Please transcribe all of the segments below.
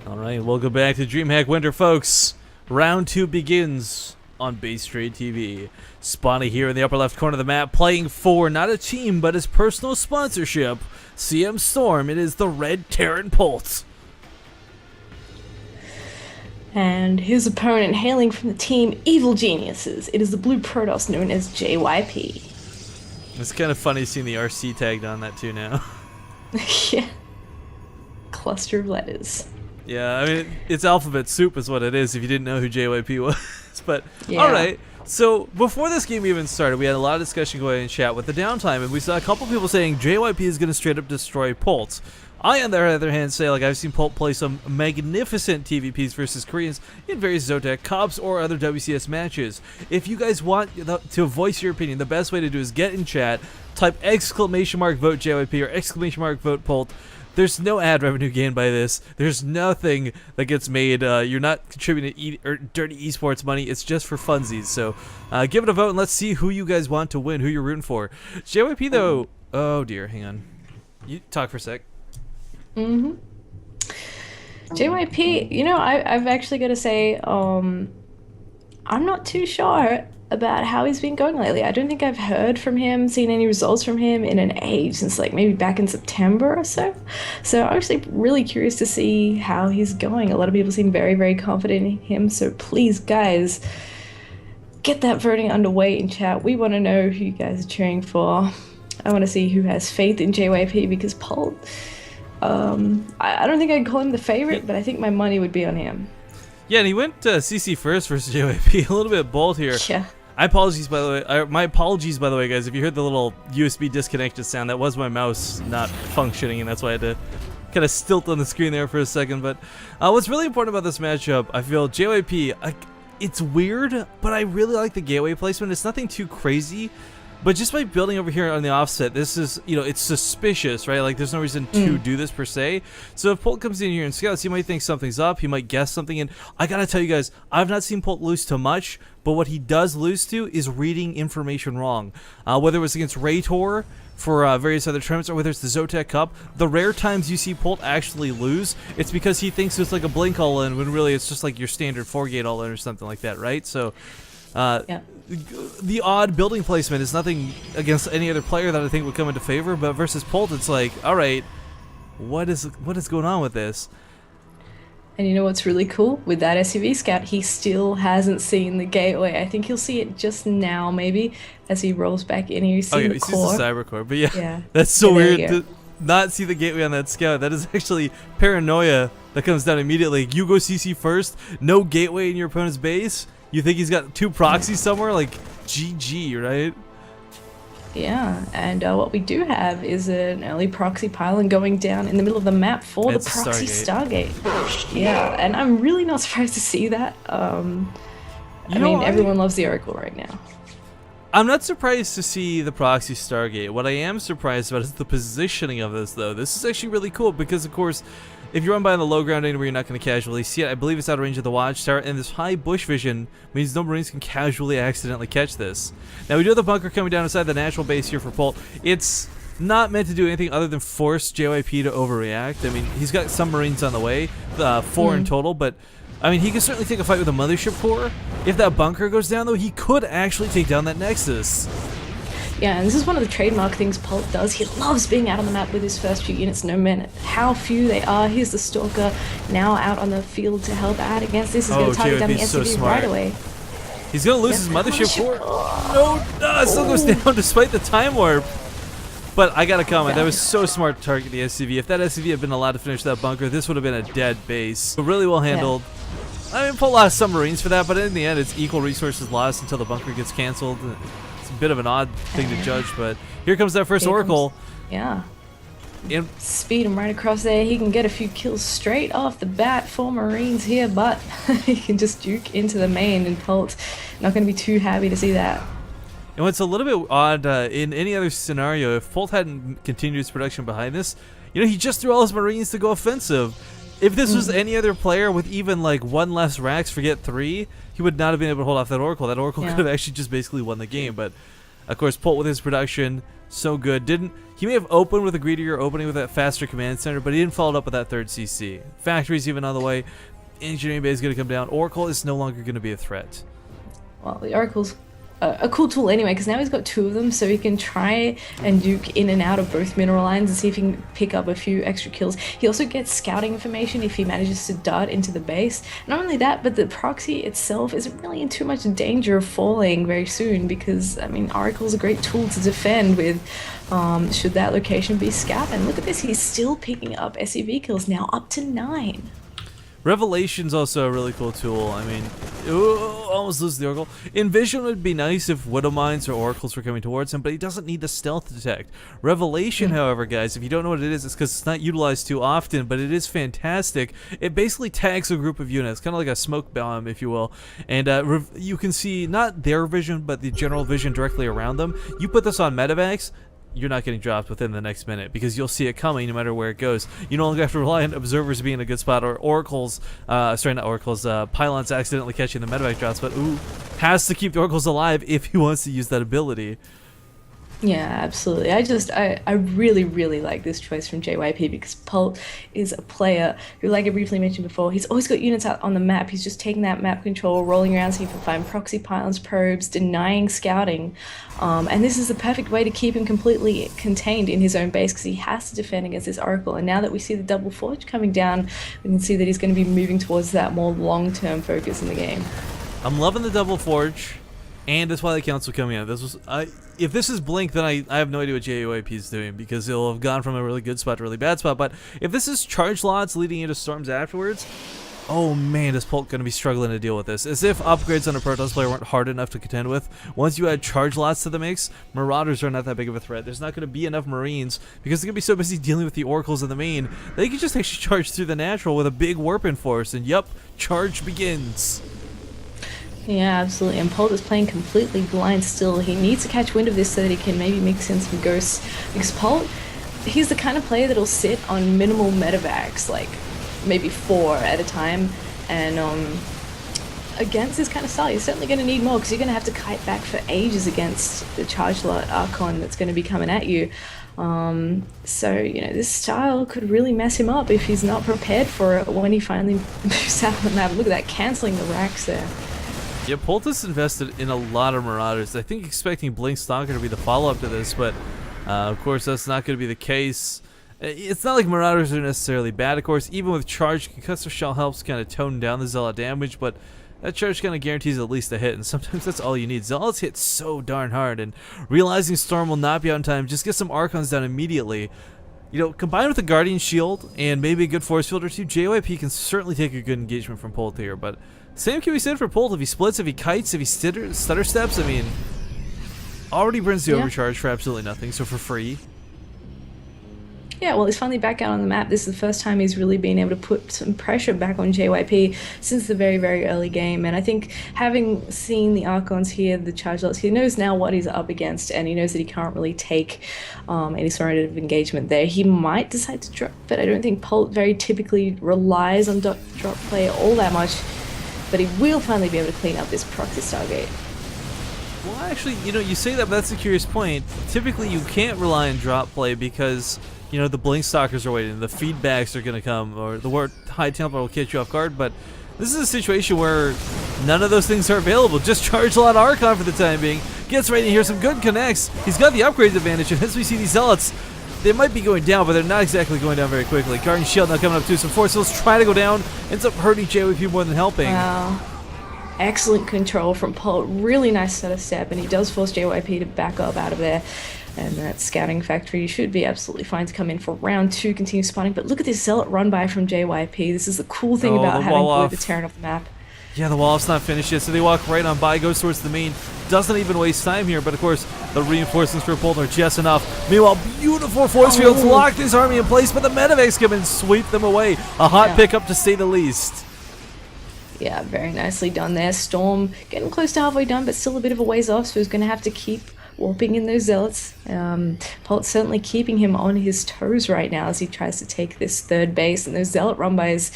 Alright, welcome back to Dreamhack Winter, folks. Round 2 begins on Base Trade TV. Spawny here in the upper left corner of the map, playing for not a team, but his personal sponsorship, CM Storm. It is the Red Terran Polt. And his opponent, hailing from the team Evil Geniuses, it is the Blue Protoss known as JYP. It's kind of funny seeing the RC tagged on that too now. Yeah. Cluster of letters. Yeah, I mean, it's alphabet soup is what it is if you didn't know who JYP was. But, yeah. Alright, so before this game even started, we had a lot of discussion going in chat with the downtime, and we saw a couple people saying JYP is going to straight up destroy Polt. I, on the other hand, say, like, I've seen Polt play some magnificent TVPs versus Koreans in various Zotac Cups or other WCS matches. If you guys want to voice your opinion, the best way to do is get in chat, type !vote JYP or !vote Polt. There's no ad revenue gained by this. There's nothing that gets made. You're not contributing dirty esports money. It's just for funsies. So give it a vote and let's see who you guys want to win, who you're rooting for. JYP, though, oh dear, hang on. You talk for a sec. JYP, you know, I've actually got to say, I'm not too sure about how he's been going lately. I don't think I've heard from him, seen any results from him in an age, since like maybe back in September or so. So I'm actually really curious to see how he's going. A lot of people seem very, very confident in him. So please, guys, get that voting underway in chat. We want to know who you guys are cheering for. I want to see who has faith in JYP, because Polt, I don't think I'd call him the favorite, but I think my money would be on him. Yeah, and he went CC first versus JYP. A little bit bold here. Yeah. My apologies, by the way, guys. If you heard the little USB disconnected sound, that was my mouse not functioning, and that's why I had to kind of stilt on the screen there for a second. But what's really important about this matchup, I feel JYP, it's weird, but I really like the gateway placement. It's nothing too crazy. But just by building over here on the offset, this is, you know, it's suspicious, right? Like, there's no reason to do this per se. So if Polt comes in here and scouts, he might think something's up. He might guess something. And I gotta tell you guys, I've not seen Polt lose to much, but what he does lose to is reading information wrong. Whether it was against Raytor for various other tournaments, or whether it's the Zotac Cup, the rare times you see Polt actually lose, it's because he thinks it's like a blink all-in, when really it's just like your standard 4-gate all-in or something like that, right? So yeah. The odd building placement is nothing against any other player that I think would come into favor, but versus Polt, it's like, all right, what is going on with this? And you know what's really cool? With that SUV scout, he still hasn't seen the gateway. I think he'll see it just now, maybe, as he rolls back in. He's seen the core. He sees the cyber core, but yeah. That's so weird to not see the gateway on that scout. That is actually paranoia that comes down immediately. You go CC first, no gateway in your opponent's base. You think he's got 2 proxies somewhere? Like, GG, right? Yeah, and what we do have is an early proxy pylon going down in the middle of the map for the proxy Stargate. Yeah, and I'm really not surprised to see that. I mean, everyone loves the Oracle right now. I'm not surprised to see the proxy Stargate. What I am surprised about is the positioning of this, though. This is actually really cool because, of course, if you run by on the low ground anywhere, you're not going to casually see it. I believe it's out of range of the watchtower, and this high bush vision means no Marines can casually accidentally catch this. Now, we do have the bunker coming down inside the natural base here for Polt. It's not meant to do anything other than force JYP to overreact. I mean, he's got some Marines on the way, 4 in total, but I mean, he can certainly take a fight with a mothership core. If that bunker goes down, though, he could actually take down that Nexus. Yeah, and this is one of the trademark things Polt does. He loves being out on the map with his first few units, no matter how few they are. Here's the Stalker now out on the field to help out against this. He's going to target down the SCV right away. He's going to lose his mothership core. No, it still goes down despite the time warp. But I got to comment, that was so smart to target the SCV. If that SCV had been allowed to finish that bunker, this would have been a dead base. But really well handled. Yeah. I mean, Polt lost some Marines for that, but in the end, it's equal resources lost until the bunker gets canceled. It's a bit of an odd thing to judge, but here comes that first Oracle. Yeah. Speed him right across there. He can get a few kills straight off the bat for Marines here, but he can just juke into the main, and Polt not going to be too happy to see that. And what's a little bit odd, in any other scenario, if Polt hadn't continued his production behind this, you know, he just threw all his Marines to go offensive. If this was any other player with even like 1 less racks, forget 3, he would not have been able to hold off that Oracle. That Oracle could have actually just basically won the game. But of course, Polt with his production, So good. He may have opened with a greedier opening with that faster command center, but he didn't follow it up with that third CC. Factory's even on the way. Engineering bay is going to come down. Oracle is no longer going to be a threat. Well, the Oracle's a cool tool anyway, because now he's got 2 of them, so he can try and duke in and out of both mineral lines and see if he can pick up a few extra kills. He also gets scouting information if he manages to dart into the base. Not only that, but the proxy itself isn't really in too much danger of falling very soon, because, I mean, Oracle's a great tool to defend with, should that location be scouted. And look at this, he's still picking up SCV kills, now up to 9. Revelation's also a really cool tool. I mean, almost lose the Oracle. Envision would be nice if Widow Mines or Oracles were coming towards him, but he doesn't need the stealth detect. Revelation, however, guys, if you don't know what it is, it's because it's not utilized too often, but it is fantastic. It basically tags a group of units, kind of like a smoke bomb, if you will, and you can see not their vision, but the general vision directly around them. You put this on medevacs, you're not getting dropped within the next minute because you'll see it coming no matter where it goes. You no longer have to rely on observers being in a good spot or oracles, sorry, not oracles, pylons accidentally catching the medevac drops, but has to keep the oracles alive if he wants to use that ability. Yeah, absolutely. I really, really like this choice from JYP because Polt is a player who, like I briefly mentioned before, he's always got units out on the map. He's just taking that map control, rolling around so he can find proxy pylons, probes, denying scouting. And this is the perfect way to keep him completely contained in his own base because he has to defend against this Oracle. And now that we see the double forge coming down, we can see that he's going to be moving towards that more long-term focus in the game. I'm loving the double forge. And that's why the council coming out. This was if this is Blink, then I have no idea what JYP is doing because he'll have gone from a really good spot to a really bad spot. But if this is charge lots leading into storms afterwards, oh man, is Polt going to be struggling to deal with this? As if upgrades on a Protoss player weren't hard enough to contend with. Once you add charge lots to the mix, Marauders are not that big of a threat. There's not going to be enough Marines because they're going to be so busy dealing with the Oracles in the main. They can just actually charge through the natural with a big warp in force, and yup, charge begins. Yeah, absolutely. And Polt is playing completely blind still. He needs to catch wind of this so that he can maybe mix in some ghosts. Because Polt, he's the kind of player that'll sit on minimal medevacs, like maybe 4 at a time. And against this kind of style, you're certainly going to need more because you're going to have to kite back for ages against the charge lot Archon that's going to be coming at you. So, you know, this style could really mess him up if he's not prepared for it when he finally moves out on the map. Look at that, cancelling the racks there. Yeah, Polt has invested in a lot of Marauders. I think expecting Blink Stalker to be the follow-up to this, but of course that's not going to be the case. It's not like Marauders are necessarily bad, of course. Even with charge, Concussive Shell helps kind of tone down the Zealot damage, but that charge kind of guarantees at least a hit, and sometimes that's all you need. Zealots hit so darn hard, and realizing Storm will not be out in time, just get some Archons down immediately. You know, combined with a Guardian Shield and maybe a good Force Field or two, JYP can certainly take a good engagement from Polt here, but same can be said for Polt. If he splits, if he kites, if he stutter steps, I mean, already burns the overcharge for absolutely nothing, so for free. Yeah, well, he's finally back out on the map. This is the first time he's really been able to put some pressure back on JYP since the very, very early game. And I think having seen the Archons here, the charge lots, he knows now what he's up against, and he knows that he can't really take any sort of engagement there. He might decide to drop, but I don't think Polt very typically relies on drop play all that much. But he will finally be able to clean up this proxy Stargate. Well, actually, you know, you say that, but that's a curious point. Typically, you can't rely on drop play because, you know, the Blink Stalkers are waiting, the feedbacks are going to come, or the word High Templar will catch you off guard, but this is a situation where none of those things are available. Just charge a lot of Archon for the time being. Gets ready to hear some good connects. He's got the upgrades advantage, and as we see these Zealots, they might be going down, but they're not exactly going down very quickly. Guardian Shield now coming up too. Some Force Fields try to go down. Ends up hurting JYP more than helping. Wow. Excellent control from Polt. Really nice set of step, and he does force JYP to back up out of there. And that scouting factory should be absolutely fine to come in for round 2, continue spawning. But look at this Zealot run by from JYP. This is the cool thing about having blue the Terran off the map. Yeah, the wall off's not finished yet, so they walk right on by, goes towards the main. Doesn't even waste time here, but of course, the reinforcements for Polt are just enough. Meanwhile, beautiful force fields lock this army in place, but the medevacs come and sweep them away. A hot pickup, to say the least. Yeah, very nicely done there. Storm getting close to halfway done, but still a bit of a ways off, so he's going to have to keep warping in those zealots. Polt's certainly keeping him on his toes right now as he tries to take this third base, and those zealot run-bys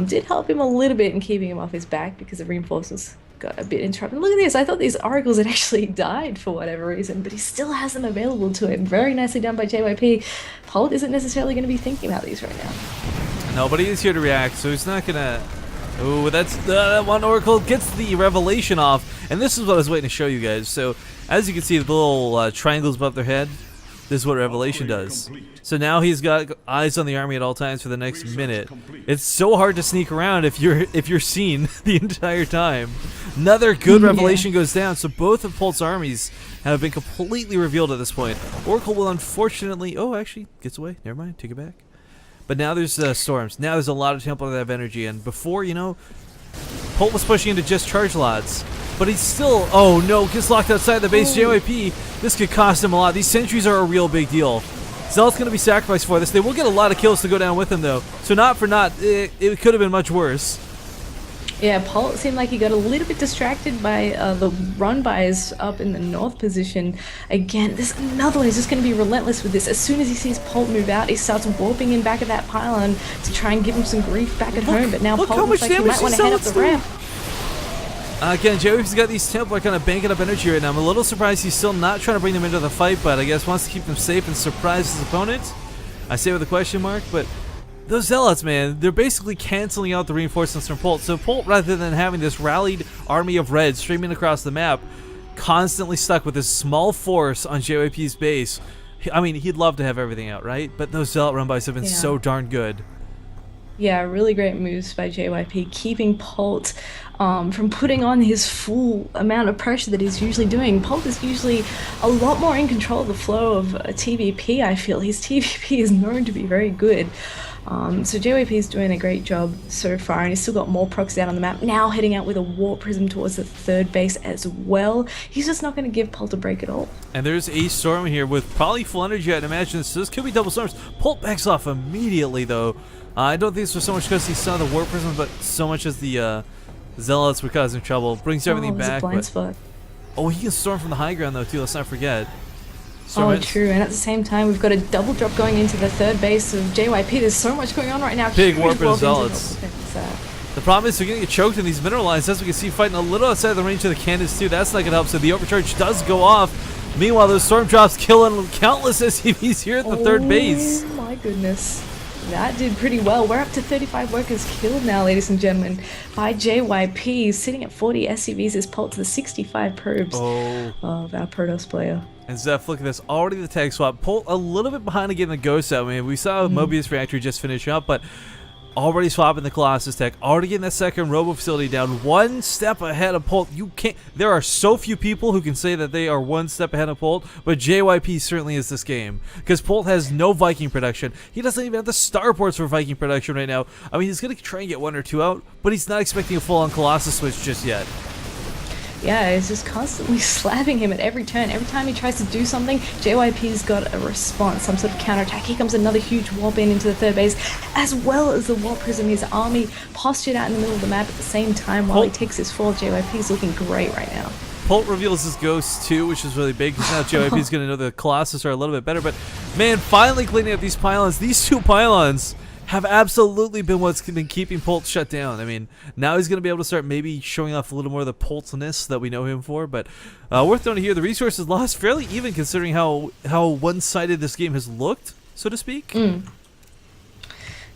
did help him a little bit in keeping him off his back because the reinforcements got a bit interrupted. Look at this, I thought these oracles had actually died for whatever reason, but he still has them available to him. Very nicely done by JYP. Polt isn't necessarily going to be thinking about these right now. No, but he is here to react, so he's not gonna... Oh, that's that one oracle gets the revelation off, and this is what I was waiting to show you guys. So, as you can see, the little triangles above their head. This is what revelation does. So now he's got eyes on the army at all times for the next minute. It's so hard to sneak around if you're seen the entire time. Another good revelation goes down. So both of Polt's armies have been completely revealed at this point. Oracle will unfortunately... Oh, actually, gets away. Never mind. Take it back. But now there's storms. Now there's a lot of Temple that have energy. And before, you know, Polt was pushing into just charge lots. But he's still... Oh, no. Gets locked outside the base. JYP, this could cost him a lot. These sentries are a real big deal. Zealot's going to be sacrificed for this. They will get a lot of kills to go down with him, though. So not for not, it could have been much worse. Yeah, Polt seemed like he got a little bit distracted by the run-bys up in the north position. Again, this another one. He's just going to be relentless with this. As soon as he sees Polt move out, he starts warping in back of that pylon to try and give him some grief back at home. But now Polt looks like he might want to head up the ramp. Again, JYP's got these Templar kind of banking up energy right now. I'm a little surprised he's still not trying to bring them into the fight, but I guess wants to keep them safe and surprise his opponent. I say with a question mark, but those Zealots, man, they're basically canceling out the reinforcements from Polt. So Polt, rather than having this rallied army of Reds streaming across the map, constantly stuck with this small force on JYP's base. I mean, he'd love to have everything out, right? But those Zealot run-bys have been so darn good. Yeah, really great moves by JYP, keeping Polt from putting on his full amount of pressure that he's usually doing. Polt is usually a lot more in control of the flow of TVP, I feel. His TVP is known to be very good. So JYP is doing a great job so far, and he's still got more procs out on the map. Now heading out with a warp prism towards the third base as well. He's just not going to give Polt a break at all. And there's a storm here with probably full energy, I'd imagine. So this could be double storms. Polt backs off immediately, though. I don't think this was so much because he saw the warp prism, but so much as the Zealots were causing trouble. Brings everything back. A blind spot. Oh, he can storm from the high ground, though, too. Let's not forget. Oh, true. And at the same time, we've got a double drop going into the third base of JYP. There's so much going on right now. Big warp and Zealots. The problem is they're going to get choked in these mineral lines. As we can see, fighting a little outside the range of the cannons, too. That's not going to help. So the overcharge does go off. Meanwhile, those storm drops killing countless SCVs here at the third base. Oh, my goodness. That did pretty well. We're up to 35 workers killed now, ladies and gentlemen, by JYP. Sitting at 40 SCVs is Polt to the 65 probes of our Protoss player. And Zeph, look at this. Already the tag swap. Polt a little bit behind to getting the ghost out. I mean, we saw Mobius Reactor just finish up, but already swapping the Colossus tech. Already getting that second Robo facility down. One step ahead of Polt. You can't. There are so few people who can say that they are one step ahead of Polt, but JYP certainly is this game. Because Polt has no Viking production. He doesn't even have the starports for Viking production right now. I mean, he's going to try and get one or two out, but he's not expecting a full-on Colossus switch just yet. Yeah, it's just constantly slapping him at every turn. Every time he tries to do something, JYP's got a response, some sort of counterattack. Here comes another huge warp in into the third base, as well as the warp prism. His army postured out in the middle of the map at the same time while he takes his fall. JYP's looking great right now. Polt reveals his ghost too, which is really big, because now JYP's going to know the Colossus are a little bit better. But, man, finally cleaning up these pylons. These two pylons have absolutely been what's been keeping Polt shut down. I mean, now he's going to be able to start maybe showing off a little more of the Poltness that we know him for. But worth noting here, the resources lost fairly even considering how one-sided this game has looked, so to speak.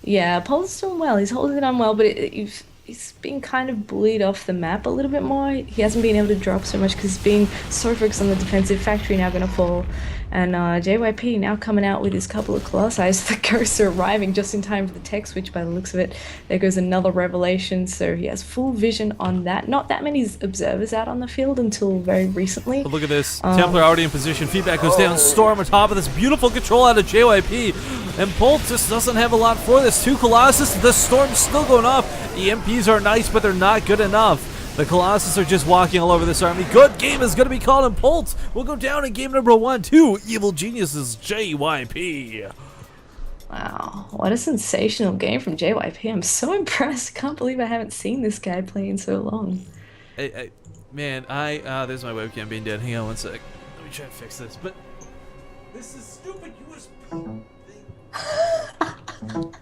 Yeah, Polt's doing well. He's holding it on well, but he's been kind of bullied off the map a little bit more. He hasn't been able to drop so much because he's been so focused on the defensive. Factory now going to fall. And JYP now coming out with his couple of Colossi. The ghosts are arriving just in time for the tech switch by the looks of it. There goes another revelation, so he has full vision on that. Not that many observers out on the field until very recently. But look at this. Templar already in position. Feedback goes down. Storm on top of this beautiful control out of JYP. And Polt just doesn't have a lot for this. Two Colossus. The Storm's still going off. The EMPs are nice, but they're not good enough. The Colossus are just walking all over this army. Good game is going to be called, and Polt will go down in game number 1. 2 evil geniuses, JYP. Wow, what a sensational game from JYP. I'm so impressed. I can't believe I haven't seen this guy play in so long. Man, there's my webcam being dead. Hang on one sec. Let me try to fix this, but this is stupid USB thing.